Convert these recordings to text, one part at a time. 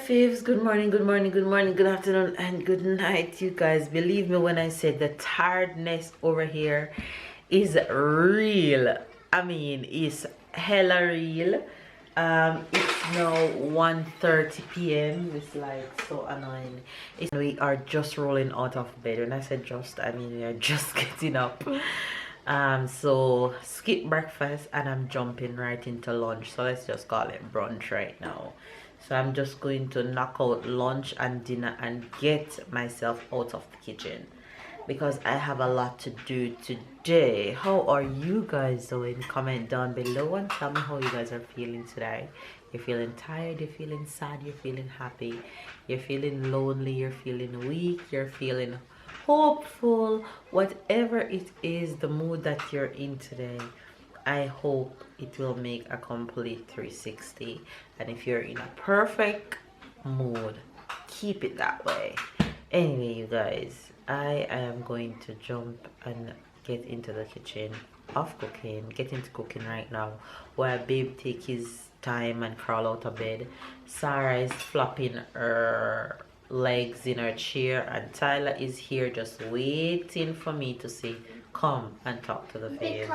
Faves, good morning, good morning, good morning, good afternoon, and good night, you guys. Believe me when I say the tiredness over here is real. I mean, it's hella real. It's now 1:30 p.m. It's like so annoying. We are just rolling out of bed. When I said just, I mean we are just getting up. So skip breakfast and I'm jumping right into lunch, so let's just call it brunch right now. So I'm just going to knock out lunch and dinner and get myself out of the kitchen because I have a lot to do today. How are you guys doing? Comment down below and tell me how you guys are feeling today. You're feeling tired, you're feeling sad, you're feeling happy, you're feeling lonely, you're feeling weak, you're feeling hopeful. Whatever it is, the mood that you're in today, I hope it will make a complete 360. And if you're in a perfect mood, keep it that way. Anyway, you guys, I am going to jump and get into the kitchen of cooking, get into cooking right now while babe take his time and crawl out of bed. Sarah is flopping her legs in her chair and Tyler is here just waiting for me to say come and talk to the face.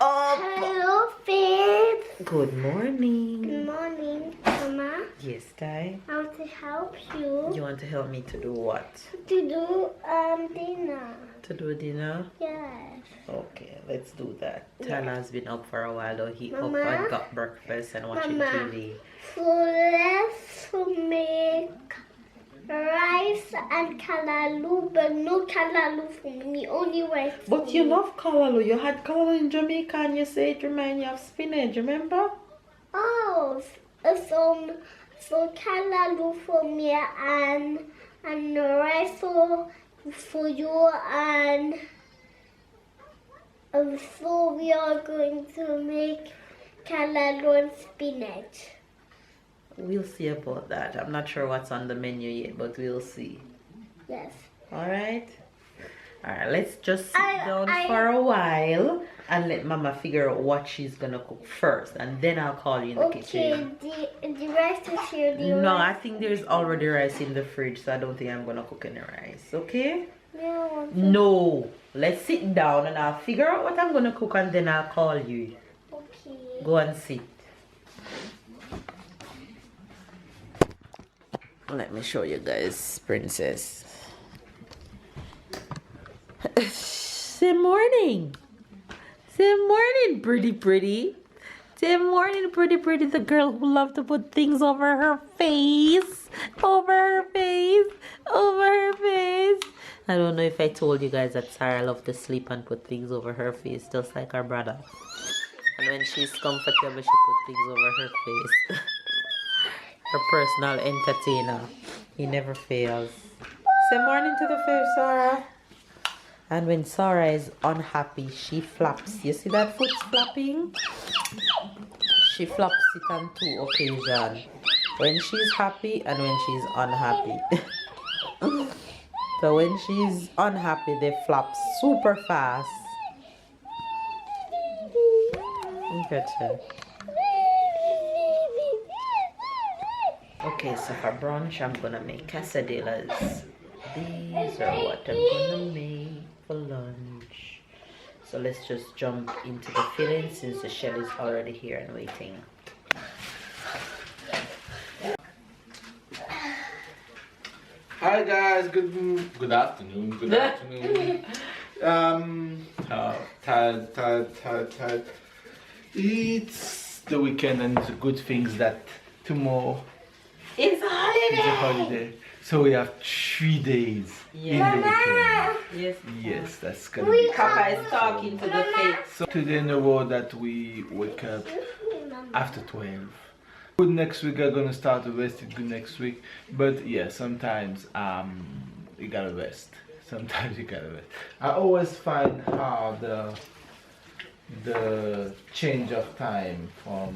Hello, Faith. Good morning. Good morning, Mama. Yes, Ty. I want to help you. You want to help me to do what? To do dinner. To do dinner? Yes. Okay, let's do that. Yes. Tyler's been up for a while though. He Mama? up and got breakfast and watching Mama? TV. So let's make rice and kalaloo, but no kalaloo for me, only rice for But you me. love kalaloo. You had kalaloo in Jamaica and you say it reminds you of spinach, remember? Oh, so kalaloo for me and rice for you and so we are going to make kalaloo and spinach. We'll see about that. I'm not sure what's on the menu yet, but we'll see. Yes. Alright? Alright, let's just sit down for a while and let Mama figure out what she's gonna cook first, and then I'll call you in the kitchen. Okay, the rice is here. No, I think there's already rice in the fridge, so I don't think I'm gonna cook any rice, okay? No, let's sit down and I'll figure out what I'm gonna cook and then I'll call you. Okay. Go and sit. Let me show you guys, princess. Say morning. Say morning, pretty. Say morning, pretty. The girl who loves to put things over her face. Over her face. I don't know if I told you guys that Sarah loves to sleep and put things over her face, just like her brother. And when she's comfortable, she put things over her face. Her personal entertainer. He never fails. Say morning to the face, Sarah. And when Sarah is unhappy, she flaps. You see that foot flapping? She flaps it on 2 occasions. When she's happy and when she's unhappy. So when she's unhappy, they flap super fast. Look at her. Okay, so for brunch, I'm gonna make quesadillas. These are what I'm gonna make for lunch. So let's just jump into the filling since the shell is already here and waiting. Hi guys, good afternoon. Tired. It's the weekend and the good things that tomorrow It's a holiday! is a holiday. So we have 3 days in the weekend. Yes. Yes, that's gonna be Papa is talking to the face. so today in the road that we wake up after 12 Good next week. I'm gonna start to rest it good next week. But yeah, sometimes you gotta rest. Sometimes you gotta rest. I always find how the change of time from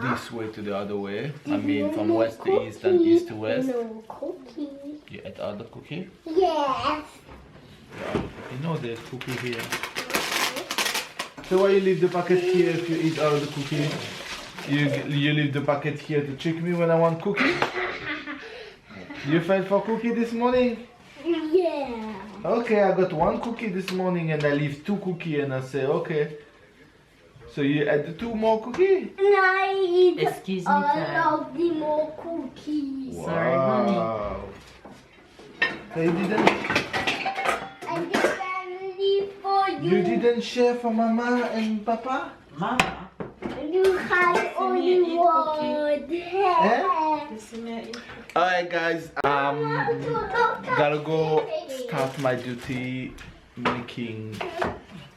this way to the other way. I mean, from west to east and east to west. No cookie. You ate all the cookie? Yes. Yeah, you know there's cookie here. So why you leave the packet here if you eat all the cookie? You leave the packet here to trick me when I want cookie? You fed for cookie this morning? Yeah. Okay, I got one cookie this morning and I leave 2 cookie and I say okay. So you add the 2 more cookie? And I eat Excuse me, all Tad. of the more cookies. Sorry, honey. Wow. So you didn't I didn't leave for you. you didn't share for Mama and Papa? Mama, You had only eat one. you see me eat cookie? Alright guys, gotta go start my duty making,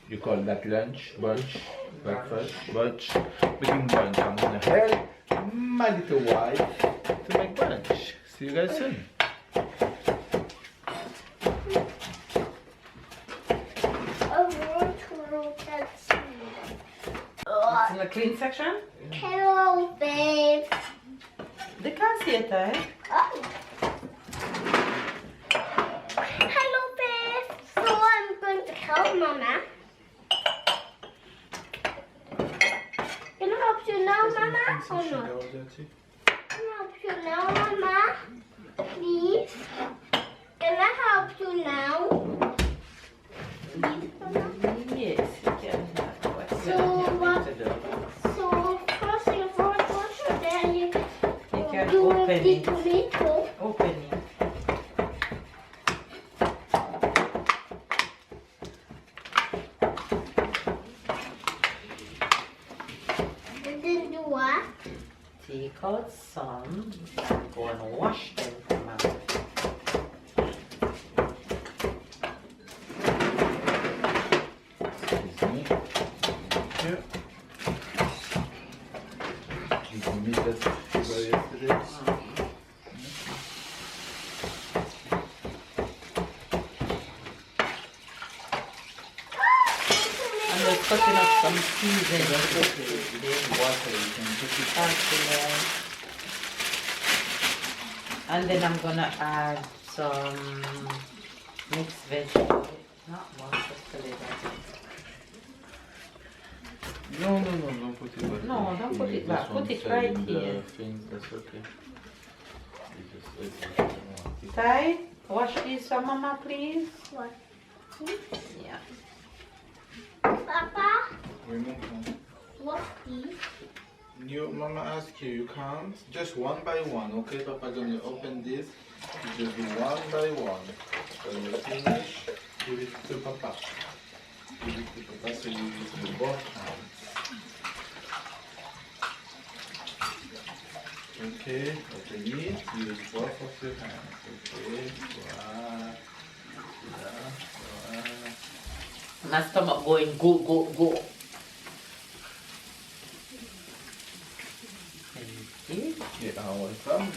you call that lunch, brunch, breakfast, brunch, making brunch. I'm gonna help my little wife to make brunch. See you guys soon. It's in the clean section? Hello, babe. They can't see it, eh? Oh. Hello, babe. So I'm going to help Mama. Can I help you now, Mama, or not? Can I help you now, Mama? Please. Can I help you now? Please, Mama. Yes, you can. What's So first thing first, what should I can do open with the it. tomato? Open it. And then do what? Take out some and go and wash them from out. Excuse me. Here. You can meet us yesterday. I'm just cutting up some seasoning. Water, you can put it And then I'm gonna add some mixed vegetables. Not one, just a little. No, don't put it back. No, don't put it back. Put it right here. That's okay. Ty, wash these for Mama, please. What? Yeah. Papa, Remove what please? you, Mama asked you, you can't. Just one by one, okay? Papa gonna open this. You just do one by one. When you finish, give it to Papa. Give it to Papa so you use it with both hands. Okay, open it. Use both of your hands. Okay, wow. My stomach going go, go, go. Thank you. Yeah, welcome.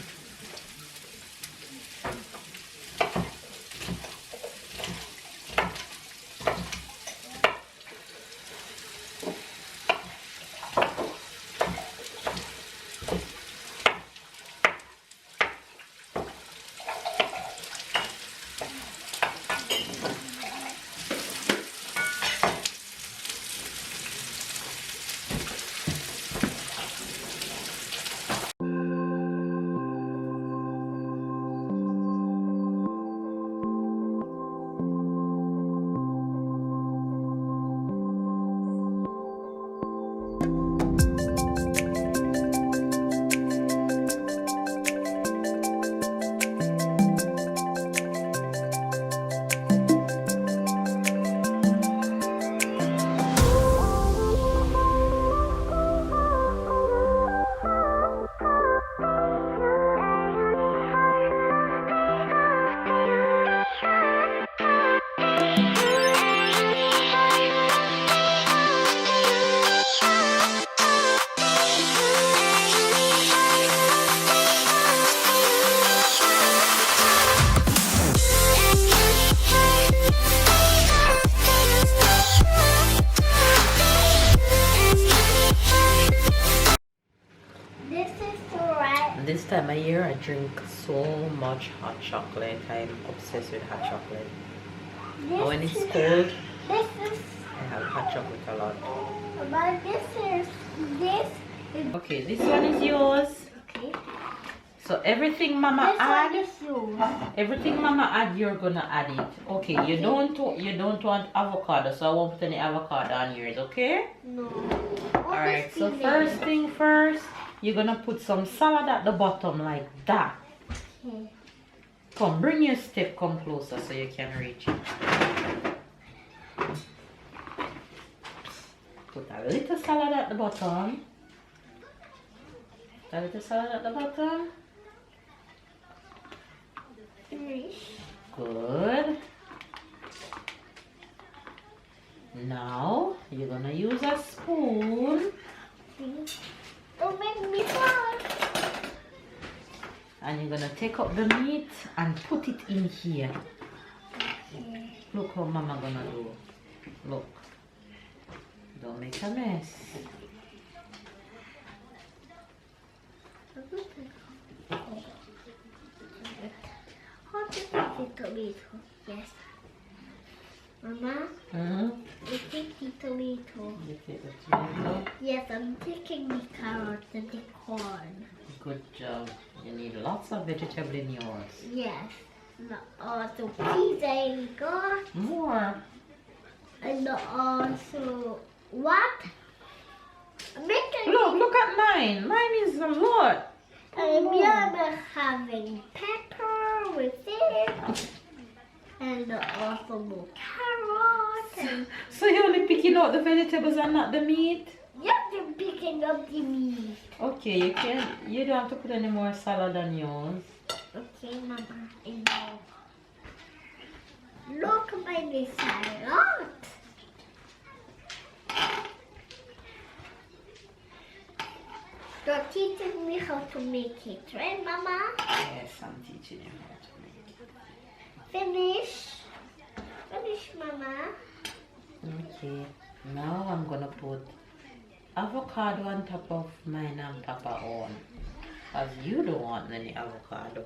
This time of year, I drink so much hot chocolate. I'm obsessed with hot chocolate. And when it's cold, I have hot chocolate a lot. But this is Okay, this one is yours. okay. So everything Mama add, This one is yours. everything Mama add, you're gonna add it. Okay, you don't want avocado, so I won't put any avocado on yours. Okay? No. Alright, so first thing first, you're gonna put some salad at the bottom like that. Okay. Come, bring your step, come closer so you can reach it. Put a little salad at the bottom. A little salad at the bottom. Finish. Good. Now, you're gonna use a spoon. Don't make me fall. And you're gonna take up the meat and put it in here. Okay. Look how Mama gonna do. Look. Don't make a mess. How to take the tomato? Yes. Mama, you take the tomato. You take the tomato. Yes, I'm taking the carrot and the corn. Good job. You need lots of vegetable in yours. Yes. And also peas I got. More. And also what? Look at mine. Mine is a lot. And we're having pepper with it. And also more carrots. And So you're only picking out the vegetables and not the meat? yes, I'm picking up the meat. Okay, you don't have to put any more salad on yours. Okay, Mama. I know. Look at my salad. You're teaching me how to make it, right, Mama? Yes, I'm teaching you how to make it. Finish. Finish, Mama. Okay, now I'm gonna put avocado on top of mine and Papa on. As you don't want any avocado.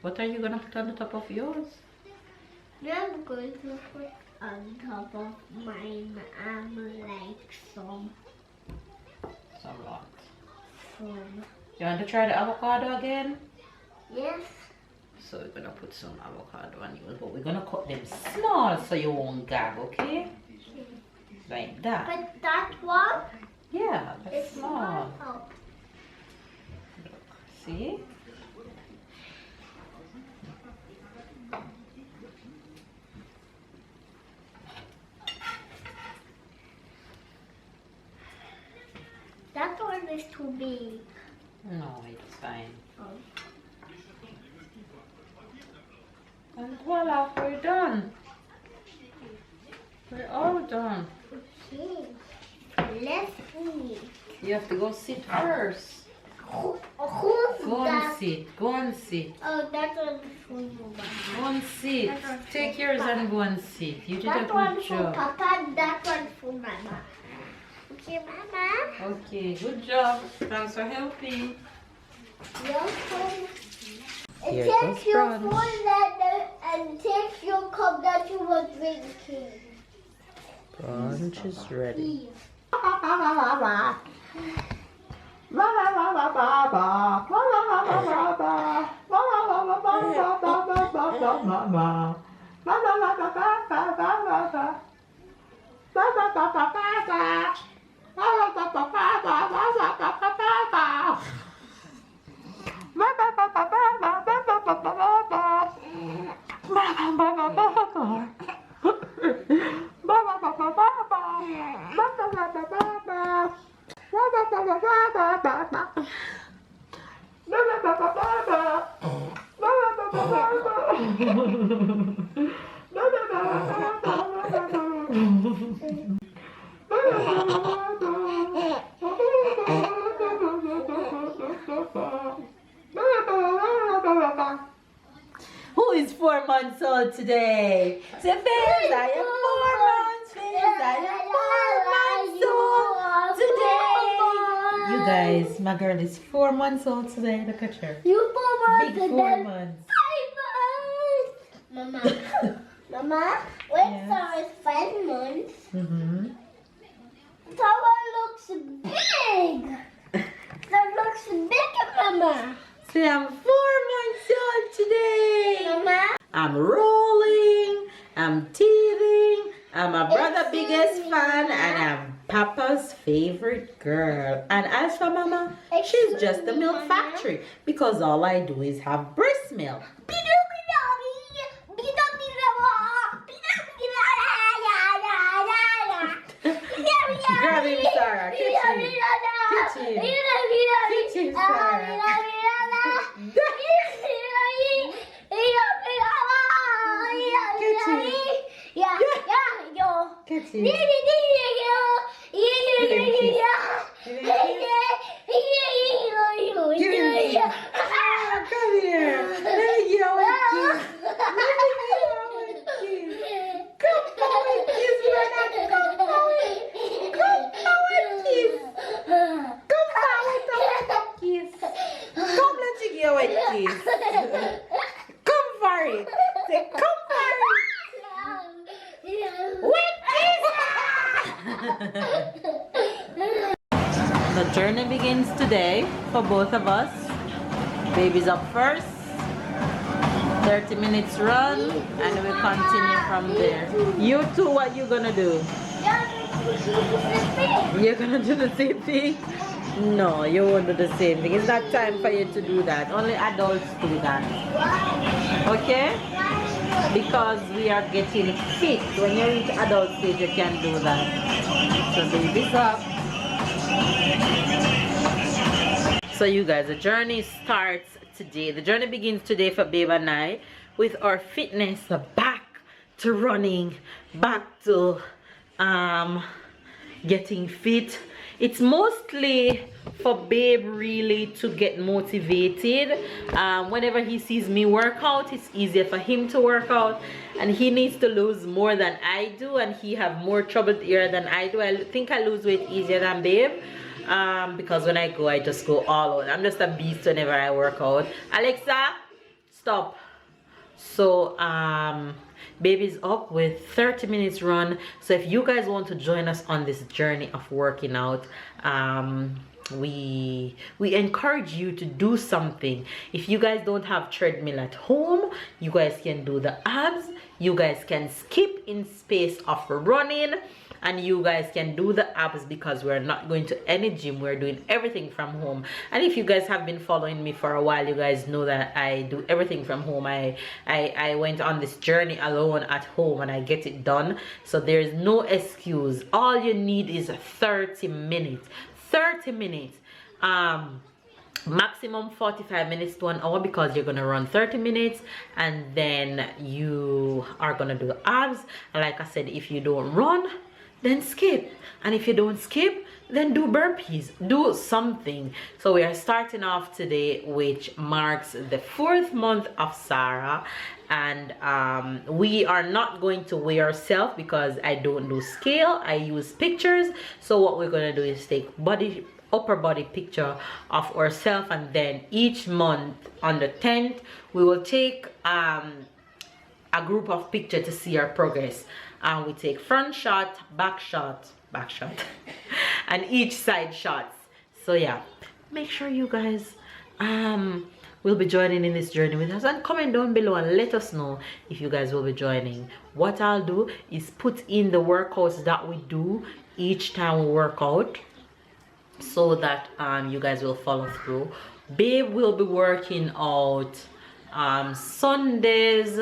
What are you gonna put on the top of yours? Now I'm going to put on top of mine like some. You want to try the avocado again? Yes. So we're gonna put some avocado on yours, but we're gonna cut them small so you won't gag, okay? Like that. But that one Yeah, that's is small. small. Look, see? That one is too big. No, it's fine. Oh. And voila, we're done. We're all done. Okay. Let's eat. You have to go sit first. Who's Go that? and sit. Go and sit. Oh, that one's for you, Go and sit. That one's Take for yours Papa. and go and sit. You did a That good one's for job. Papa, that one's for Mama. Okay, Mama? Okay, good job. Thanks for helping. Welcome. Here And goes take your brunch. phone that and take your cup that you were drinking. Brunch is ready. Who is 4 months old today? Say, Fizz, I am 4 months. Fizz, I am 4 months old today. You guys, my girl is 4 months old today. Look at her. You 4 months. Big 4 months. 5 months. Mama, when Yes. Sarah is 5 months, Mm-hmm. Sarah looks big. That looks big, Mama. See, I'm 4 months old today. Mama. I'm rolling, I'm teething, I'm my brother's biggest fan, and I'm Papa's favorite girl. And as for Mama, she's just the milk factory because all I do is have breast milk. Grab him, Sarah. Catch him. Catch him. Catch him, Sarah. Catch him. Give him a kiss. Ah, come here. Let me get out with kiss. Let me get out with kiss. Come forward, kiss, brother. Come forward. Come forward, kiss. Come forward, kiss. Come, let you get with kiss. Come for it. Say, come for it. With kiss. The journey begins today for both of us. Baby's up first. 30 minutes run, and we continue from there. You two, what you gonna do? You're gonna do the same thing? No, you won't do the same thing. It's not time for you to do that. Only adults do that. Okay? Because we are getting fit. When you reach adult stage, you can do that. So baby's up. So you guys, the journey starts today. The journey begins today for Babe and I with our fitness back to running, back to getting fit. It's mostly for Babe really to get motivated. Whenever he sees me work out, it's easier for him to work out, and he needs to lose more than I do, and he have more trouble here than I do. I think I lose weight easier than Babe. Because when I go, I just go all out. I'm just a beast whenever I work out. Alexa, stop. So Baby's up with 30 minutes run. So if you guys want to join us on this journey of working out, we encourage you to do something. If you guys don't have treadmill at home, you guys can do the abs. You guys can skip in space of running, and you guys can do the abs because we're not going to any gym. We're doing everything from home. And if you guys have been following me for a while, you guys know that I do everything from home. I went on this journey alone at home, and I get it done. So there's no excuse. All you need is 30 minutes. 30 minutes. Maximum 45 minutes to an hour, because you're gonna run 30 minutes and then you are gonna do abs. And like I said, if you don't run, then skip, and if you don't skip, then do burpees, do something. So we are starting off today, which marks the 4th month of Sarah, and we are not going to weigh ourselves because I don't do scale. I use pictures. So what we're gonna do is take upper body picture of ourselves, and then each month on the 10th we will take a group of pictures to see our progress. We take front shot, back shot, and each side shots. So yeah, make sure you guys will be joining in this journey with us, and comment down below and let us know if you guys will be joining. What I'll do is put in the workouts that we do each time we work out, so that you guys will follow through. Babe will be working out Sundays,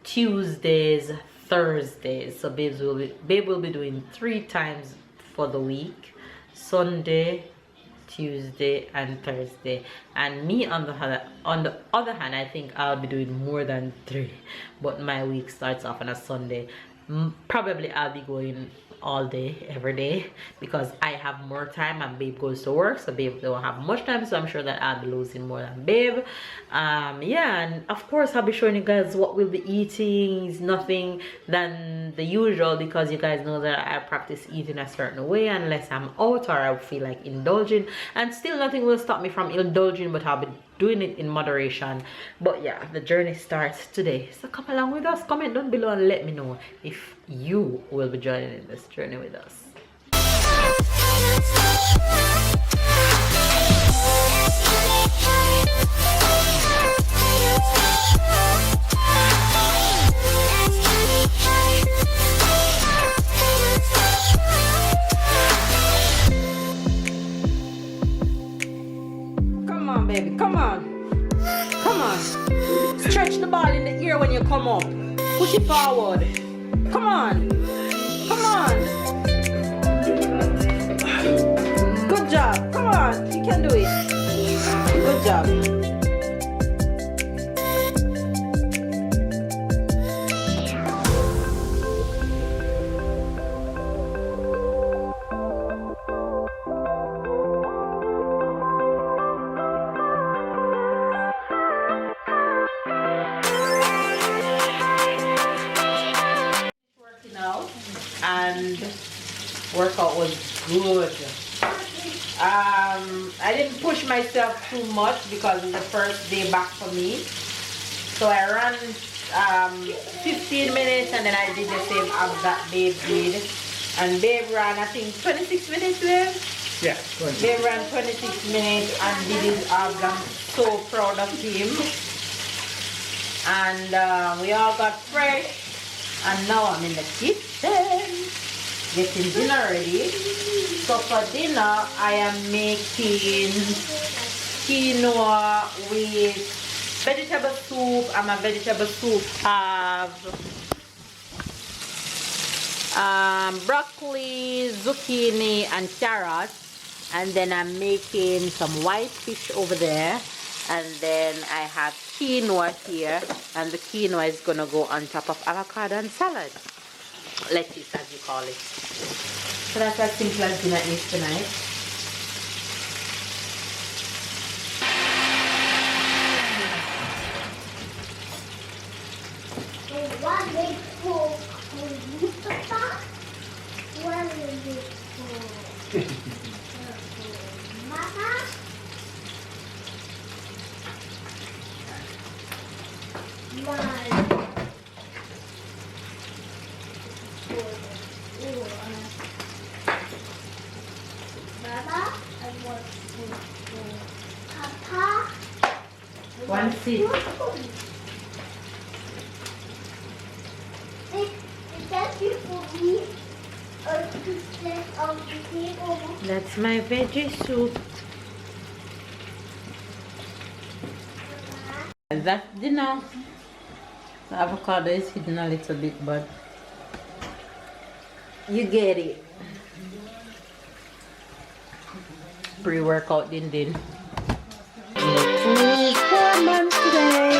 Tuesdays, Thursdays. So Babe will be doing 3 times for the week: Sunday, Tuesday, and Thursday. And me on the other hand, I think I'll be doing more than 3, but my week starts off on a Sunday. Probably I'll be going all day every day because I have more time and babe goes to work, so babe don't have much time, so I'm sure that I'll be losing more than babe. Yeah, and of course I'll be showing you guys what we'll be eating. Is nothing than the usual because you guys know that I practice eating a certain way unless I'm out or I feel like indulging, and still nothing will stop me from indulging, but I'll be doing it in moderation. But yeah, the journey starts today, so come along with us. Comment down below and let me know if you will be joining in this journey with us. Come on, baby, come on. Come on. Stretch the ball in the ear when you come up. Push it forward. Come on. Come on. Good job. Come on. You can do it. Good job. And workout was good. I didn't push myself too much because it's the first day back for me, so I ran 15 minutes and then I did the same abs that babe did, and babe ran I think 26 minutes babe? Yeah, 20. Babe ran 26 minutes and did his abs. I'm so proud of him. And we all got fresh. And now I'm in the kitchen getting dinner ready. So for dinner I am making quinoa with vegetable soup, and my vegetable soup have broccoli, zucchini and carrots, and then I'm making some white fish over there, and then I have quinoa here, and the quinoa is gonna go on top of avocado and salad, lettuce as you call it. So that's as simple as dinner is tonight. One big bowl of Mustafa. One big bowl. Mama. Mama, I want Papa. One seat. Is that you for me? Or to set on the table? That's my veggie soup. That's dinner. The avocado is hidden a little bit, but you get it. Pre-workout din. Come on today.